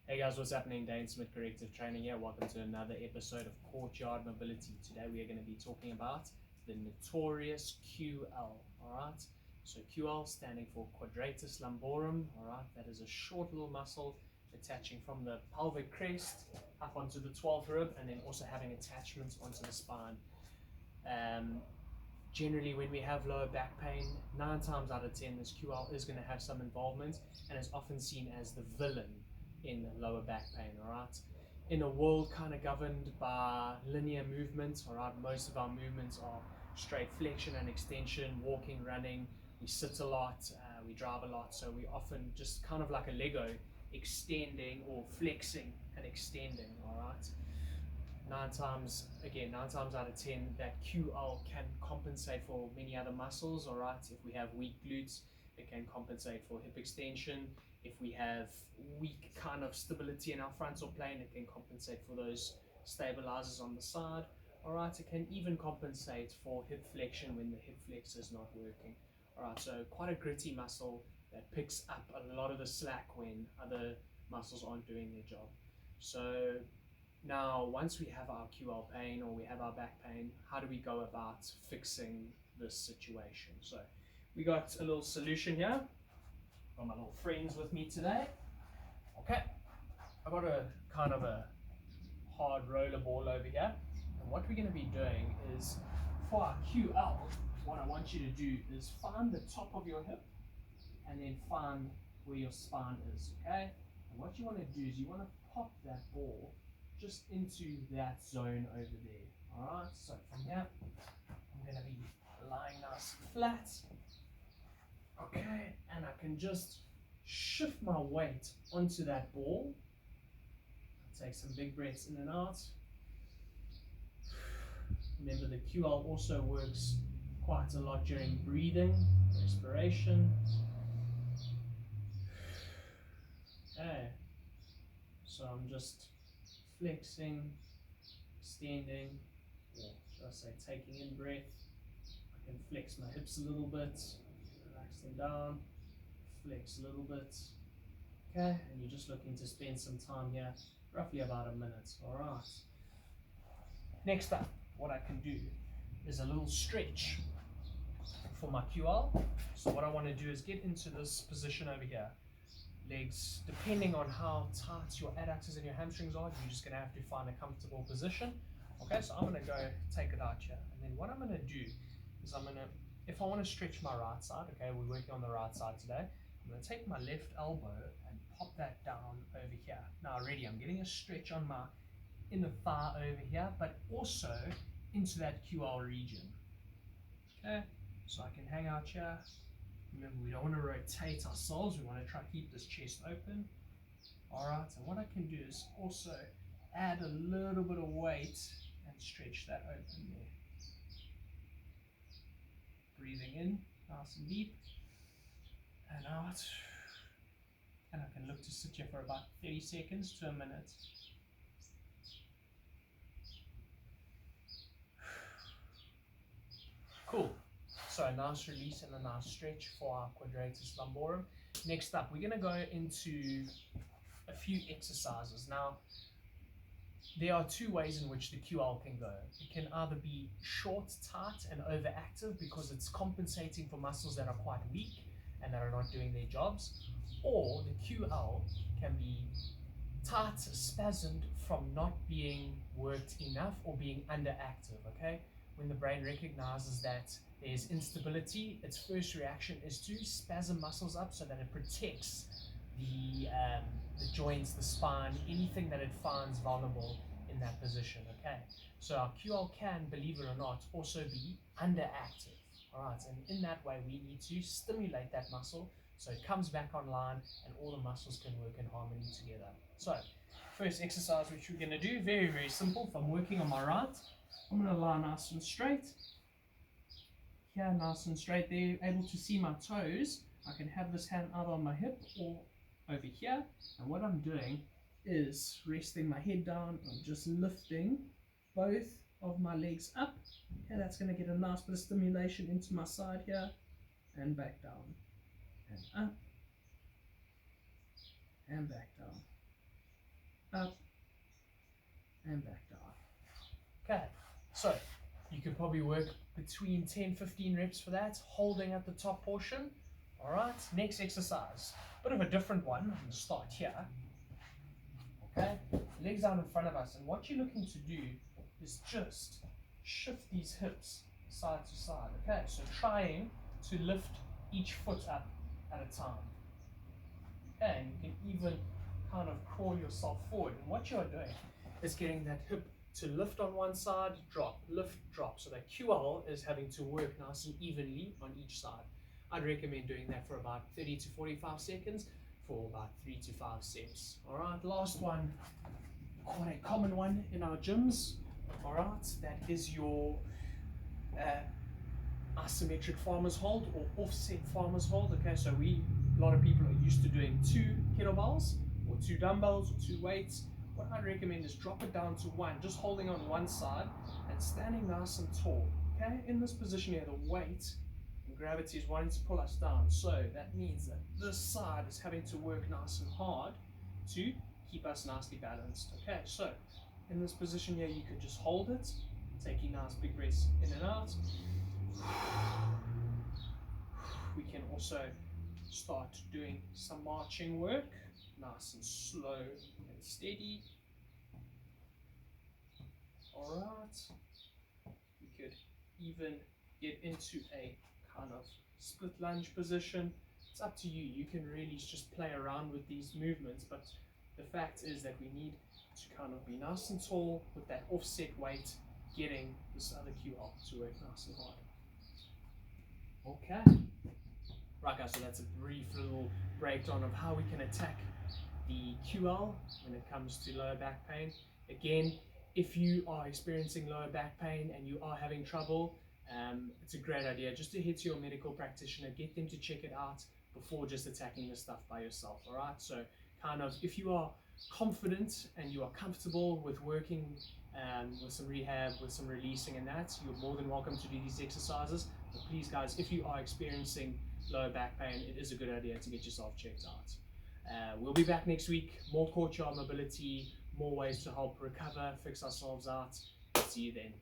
Hey guys, what's happening? Dane Smith, Corrective Training here. Welcome to another episode of Courtyard Mobility. Today we are going to be talking about the notorious QL. Alright, so QL standing for Quadratus lumborum. Alright, that is a short little muscle attaching from the pelvic crest up onto the 12th rib and then also having attachments onto the spine. Generally, when we have lower back pain, 9 times out of 10, this QL is going to have some involvement and is often seen as the villain in lower back pain. Alright, in a world kind of governed by linear movements, alright, most of our movements are straight flexion and extension, walking, running. We sit a lot, we drive a lot, so we often just kind of like a Lego, extending or flexing and extending. Alright, 9 times out of 10, that QL can compensate for many other muscles. Alright, if we have weak glutes, it can compensate for hip extension. If we have weak kind of stability in our frontal plane, it can compensate for those stabilizers on the side. Alright, it can even compensate for hip flexion when the hip flexor is not working. Alright, so quite a gritty muscle that picks up a lot of the slack when other muscles aren't doing their job. So now, once we have our QL pain or we have our back pain, how do we go about fixing this situation? So we got a little solution here. Got my little friends with me today. Okay, I got a kind of a hard roller ball over here, and what we're going to be doing is, for our QL, what I want you to do is find the top of your hip and then find where your spine is. Okay, and what you want to do is you want to pop that ball just into that zone over there. Alright, so from here I'm going to be lying nice and flat. Okay, and I can just shift my weight onto that ball. I'll take some big breaths in and out. Remember, the QL also works quite a lot during breathing, respiration. Okay, so I'm just flexing, extending, or should I say taking in breath. I can flex my hips a little bit, relax them down, flex a little bit. Okay, and you're just looking to spend some time here, roughly about a minute. Alright. Next up, what I can do is a little stretch for my QL. So what I want to do is get into this position over here. Legs, depending on how tight your adductors and your hamstrings are, you're just going to have to find a comfortable position. Okay, so I'm going to go take it out here, and then what I'm going to do is if I want to stretch my right side, okay, we're working on the right side today, I'm going to take my left elbow and pop that down over here. Now already I'm getting a stretch on my inner thigh over here, but also into that QL region. Okay, so I can hang out here. Remember, we don't want to rotate ourselves, we want to try to keep this chest open. Alright, and what I can do is also add a little bit of weight and stretch that open there. Breathing in, nice and deep, and out. And I can look to sit here for about 30 seconds to a minute. Cool. So a nice release and a nice stretch for our quadratus lumborum. Next up, we're going to go into a few exercises. Now, there are 2 ways in which the QL can go. It can either be short, tight, and overactive because it's compensating for muscles that are quite weak and that are not doing their jobs, or the QL can be tight, spasmed from not being worked enough or being underactive. Okay, when the brain recognizes that there's instability, its first reaction is to spasm muscles up so that it protects the joints, the spine, anything that it finds vulnerable in that position. Okay, so our QL can, believe it or not, also be underactive. Alright, and in that way we need to stimulate that muscle so it comes back online and all the muscles can work in harmony together. So, first exercise which we're going to do, very, very simple. If I'm working on my right, I'm going to lie nice and straight. Here, nice and straight there, able to see my toes. I can have this hand either on my hip or over here, and what I'm doing is resting my head down. I'm just lifting both of my legs up. Okay, that's going to get a nice bit of stimulation into my side here, and back down, and up, and back down. up, and back down. Okay, so you could probably work between 10-15 reps for that, holding at the top portion. Alright, next exercise. Bit of a different one. I'm going to start here. Okay, legs down in front of us, and what you're looking to do is just shift these hips side to side. Okay, so trying to lift each foot up at a time. Okay, and you can even kind of crawl yourself forward. And what you're doing is getting that hip to lift on one side, drop, lift, drop. So that QL is having to work nice and evenly on each side. I'd recommend doing that for about 30 to 45 seconds for about 3 to 5 sets. Alright, last one, quite a common one in our gyms. Alright, that is your isometric farmer's hold or offset farmer's hold. Okay, so a lot of people are used to doing 2 kettlebells or 2 dumbbells or 2 weights. What I'd recommend is drop it down to 1, just holding on one side and standing nice and tall. Okay, in this position here, the weight and gravity is wanting to pull us down. So that means that this side is having to work nice and hard to keep us nicely balanced. Okay, so in this position here, you could just hold it, taking nice big breaths in and out. We can also start doing some marching work, nice and slow and steady. Alright, we could even get into a kind of split lunge position. It's up to you. You can really just play around with these movements, but the fact is that we need to kind of be nice and tall with that offset weight, getting this other QL to work nice and hard. Okay. Right guys, so that's a brief little breakdown of how we can attack the QL when it comes to lower back pain. Again, if you are experiencing lower back pain and you are having trouble, it's a great idea just to head to your medical practitioner, get them to check it out before just attacking the stuff by yourself. Alright, so kind of if you are confident and you are comfortable with working with some rehab, with some releasing and that, you're more than welcome to do these exercises. But please guys, if you are experiencing lower back pain, it is a good idea to get yourself checked out. We'll be back next week, more Courtyard Mobility, more ways to help recover, fix ourselves out. See you then.